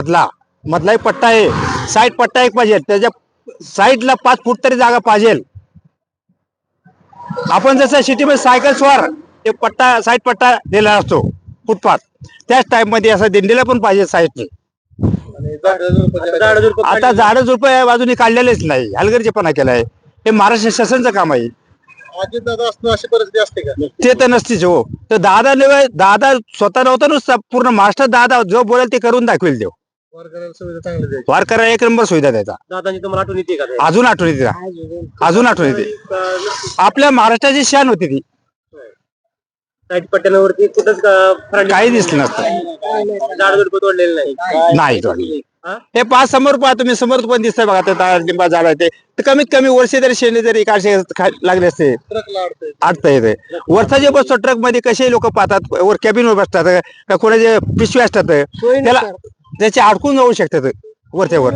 मधला मधला एक पट्टा आहे, साईड पट्टा एक पाहिजे, त्याच्या साईडला 5 फूट तरी जागा पाहिजे. आपण जसं सिटीमध्ये सायकल स्वार ते पट्टा साईड पट्टा दिलेला असतो फुटपाथ, त्याच टाइप मध्ये असं दिंडीला पण पाहिजे साईडने. आता झाडं झुडपं या बाजूने काढलेलेच नाही, हलगर्जीपणा केलाय. हे महाराष्ट्र शासनाचं काम आहे. दादा असणं अशी परिस्थिती असते का? ते तर नसतीच हो. तर दादा स्वतः नव्हता नुसता, पूर्ण महाराष्ट्र दादा जो बोलेल ते करून दाखवेल देव. वारकऱ्यांना सुविधा चांगली द्यायची. वारकऱ्या एक नंबर सुविधा द्यायचा. दादांची तुम्हाला आठवण येते का ते? अजून आठवण येते, अजून आठवण येते. आपल्या महाराष्ट्राची शान होती ती, साईड पट्ट्यांवरती कुठंच काही दिसलं नसतं. झाड झुडपं तोडलेलं नाही तोडली. हे 5 समोर पहा तुम्ही, समोर पण दिसतंय बघा, ते लिंबा झाड आहे ते. तर कमीत कमी वर्षे तरी शेंडे जरी काढशे लागले असते. अडतं येते वरचा जे बसतो ट्रक मध्ये, कसे लोक पाहतात वर कॅबिन वर बसतात का, कोणाचे पिशवी असतात, त्याला त्याचे अडकून जाऊ शकतात वरच्या वर.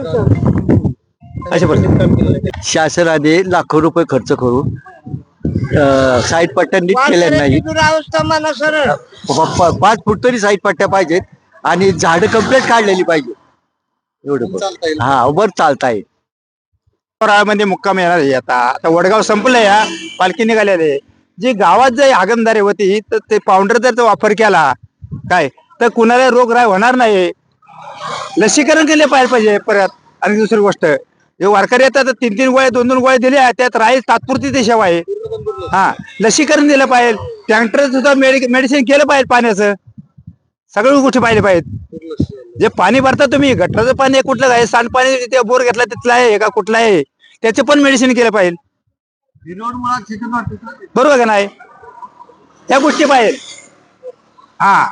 अशा परिस्थिती शासनाने लाखो रुपये खर्च करून साईड पट्ट्या नीट केल्या नाही. 5 फूट तरी साईड पट्ट्या पाहिजेत आणि झाडं कम्प्लीट काढलेली पाहिजे. एवढं हा वर चालता येईल. मध्ये मुक्काम येणार आहे. आता वडगाव संपलं, या पालखी निघालेले. जी गावात जर हागणदारी होती तर ते पावडर जर वापर केला काय, तर कुणाला रोगराई होणार नाही. लसीकरण केले पाहिजे परत. आणि दुसरी गोष्ट, हे वारकरी येतात 3-3 गोळ्या 2-2 गोळ्या दिल्या, त्यात राहील तात्पुरती ते सेवा आहे. हा, लसीकरण दिलं पाहिजे. टँकर सुद्धा मेडिसिन केलं पाहिजे, पाण्याचं सगळ्या गोष्टी पाहिले पाहिजेत. जे पाणी भरता तुम्ही, गटराचं पाणी कुठलं आहे, सांडपाणी ते बोर घेतला तिथलं आहे का कुठलं आहे, त्याचे पण मेडिसिन केलं पाहिजे. बरोबर का नाही, त्या गोष्टी पाहिजे. हा.